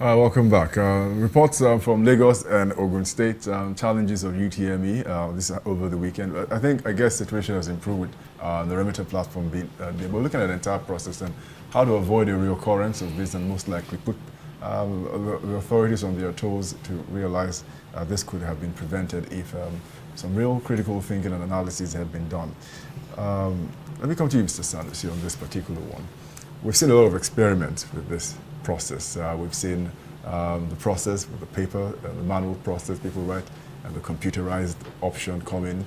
Welcome back. Reports from Lagos and Ogun State, challenges of UTME this over the weekend. I guess situation has improved with the remitter platform being we're looking at the entire process and how to avoid a reoccurrence of this and most likely put the authorities on their toes to realize this could have been prevented if some real critical thinking and analysis had been done. Let me come to you, Mr. Sanusi, on this particular one. We've seen a lot of experiments with this process. We've seen the process with the paper, the manual process people write, and the computerized option come in.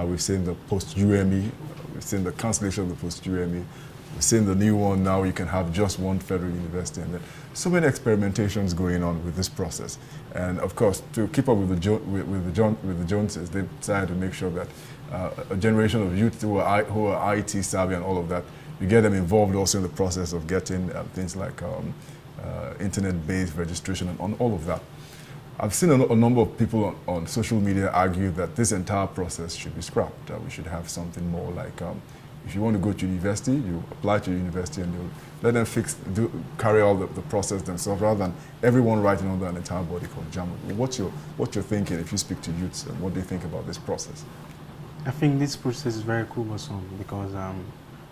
We've seen the post-UME, we've seen the cancellation of the post-UME, we've seen the new one now you can have just one federal university, and so many experimentations going on with this process. And of course, to keep up with the Joneses, they decided to make sure that a generation of youth who are IT savvy and all of that, you get them involved also in the process of getting things like internet-based registration and on all of that. I've seen a number of people on social media argue that this entire process should be scrapped. We should have something more like, if you want to go to university, you apply to university and you let them carry all the process themselves rather than everyone writing under an entire body called JAMB. What's your thinking if you speak to youths and what do you think about this process? I think this process is very cumbersome because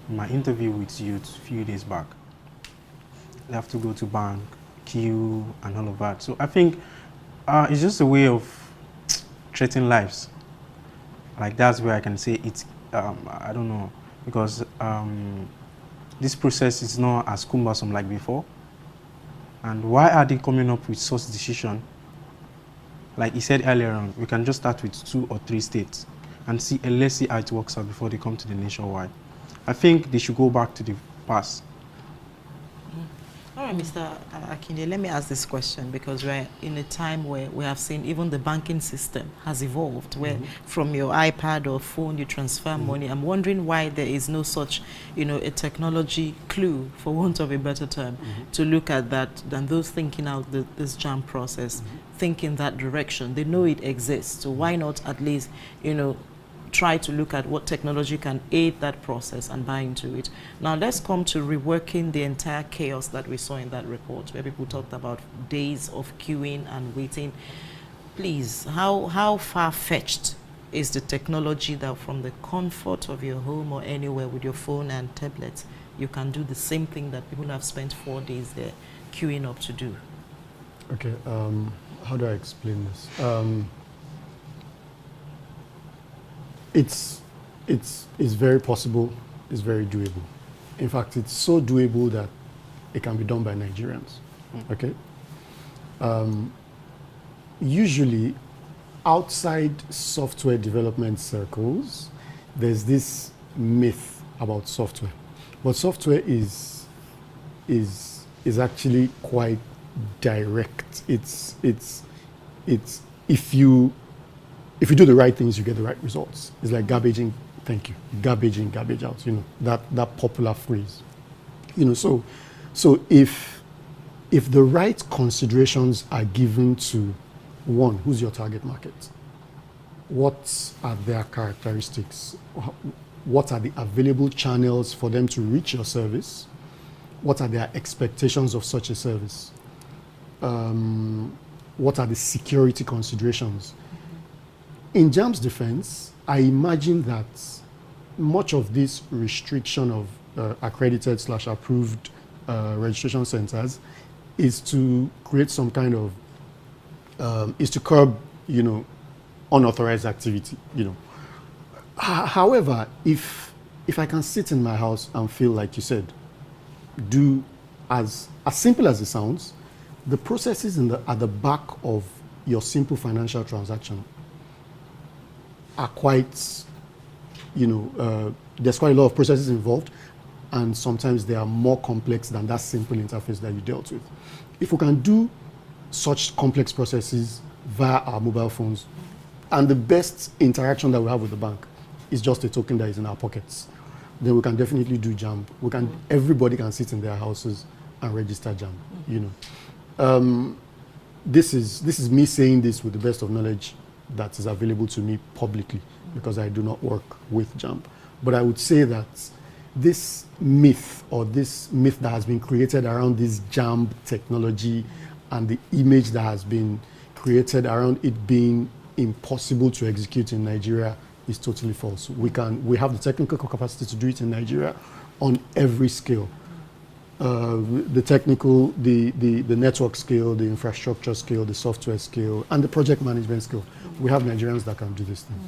my interview with youth a few days back, they have to go to bank, queue, and all of that. So I think it's just a way of treating lives. Like that's where I can say it's, I don't know, because this process is not as cumbersome like before. And why are they coming up with such decision? Like he said earlier on, we can just start with 2 or 3 states and see, and let's see how it works out before they come to the nationwide. I think they should go back to the past. All right, Mr. Akinde, let me ask this question because we're in a time where we have seen even the banking system has evolved, where from your iPad or phone you transfer money. I'm wondering why there is no such, a technology clue, for want of a better term, to look at that than those thinking out this JAMB process, think in that direction. They know it exists, so why not at least, try to look at what technology can aid that process and buy into it. Now let's come to reworking the entire chaos that we saw in that report where people talked about days of queuing and waiting. Please, how far-fetched is the technology that from the comfort of your home or anywhere with your phone and tablets, you can do the same thing that people have spent 4 days there queuing up to do? Okay, how do I explain this? It's very possible, it's very doable. In fact, it's so doable that it can be done by Nigerians, okay? Usually, outside software development circles, there's this myth about software. But software is actually quite direct. It's if you do the right things, you get the right results. It's like garbage in, thank you, garbage in, garbage out, that popular phrase. So if the right considerations are given to, one, who's your target market? What are their characteristics? What are the available channels for them to reach your service? What are their expectations of such a service? What are the security considerations? In JAMB's defense, I imagine that much of this restriction of accredited/approved registration centers is to create some kind of, is to curb, unauthorized activity, However, if I can sit in my house and feel, like you said, do as simple as it sounds, the processes at the back of your simple financial transaction are quite, there's quite a lot of processes involved, and sometimes they are more complex than that simple interface that you dealt with. If we can do such complex processes via our mobile phones, and the best interaction that we have with the bank is just a token that is in our pockets, then we can definitely do JAMB. Everybody can sit in their houses and register JAMB. This is me saying this with the best of knowledge that is available to me publicly, because I do not work with JAMB. But I would say that this myth that has been created around this JAMB technology and the image that has been created around it being impossible to execute in Nigeria is totally false. We have the technical capacity to do it in Nigeria on every scale. The technical, the network scale, the infrastructure scale, the software scale, and the project management scale. We have Nigerians that can do this thing.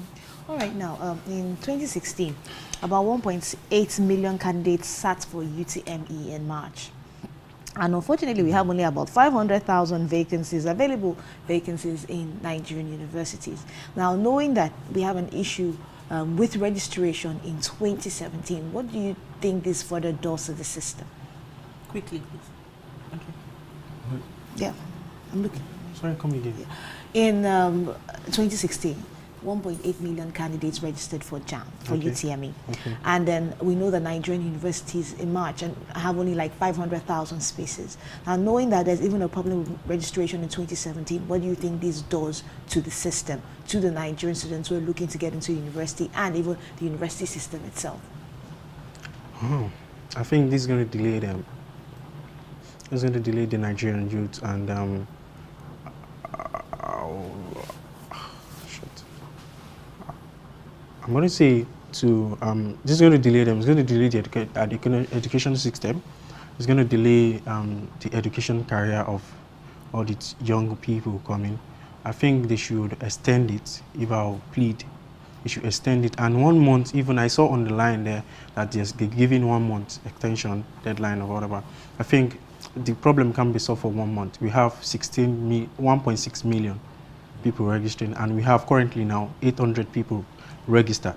All right, now, in 2016, about 1.8 million candidates sat for UTME in March. And unfortunately, we have only about 500,000 vacancies, available vacancies in Nigerian universities. Now, knowing that we have an issue with registration in 2017, what do you think this further does to the system? Quickly, please. Okay. Yeah, I'm looking. Sorry, come again. Yeah. In 2016, 1.8 million candidates registered for JAMB, for UTME. Okay. And then we know that Nigerian universities in March and have only like 500,000 spaces. Now, knowing that there's even a problem with registration in 2017, what do you think this does to the system, to the Nigerian students who are looking to get into university and even the university system itself? Oh, I think this is going to delay them. It's going to delay the Nigerian youth, and I'm going to say to this is going to delay them. It's going to delay the education system. It's going to delay the education career of all these young people coming. I think they should extend it. If I'll plead, they should extend it. And 1 month, even I saw on the line there that they're giving 1 month extension deadline or whatever. I think the problem can be solved for 1 month. We have 1.6 million people registering, and we have currently now 800 people registered.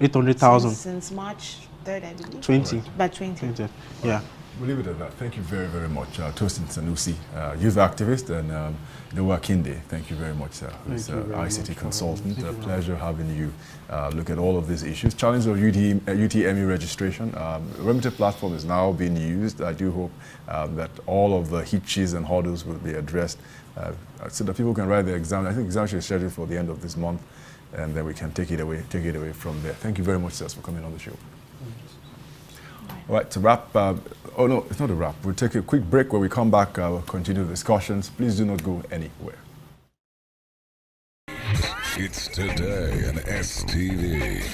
800,000. Since March 3rd, I believe. 20. By 20. Yeah. We'll leave it at that. Thank you very, very much. Tosin Sanusi, youth activist, and Noah Kinde, thank you very much, sir, who's ICT consultant. A pleasure having you look at all of these issues. Challenge of UTME registration. Remedy platform is now being used. I do hope that all of the hitches and hurdles will be addressed so that people can write the exam. I think examination is scheduled for the end of this month, and then we can take it away from there. Thank you very much, sir, for coming on the show. All right, to wrap, oh no, it's not a wrap. We'll take a quick break. When we come back, we'll continue the discussions. Please do not go anywhere. It's Today on STV.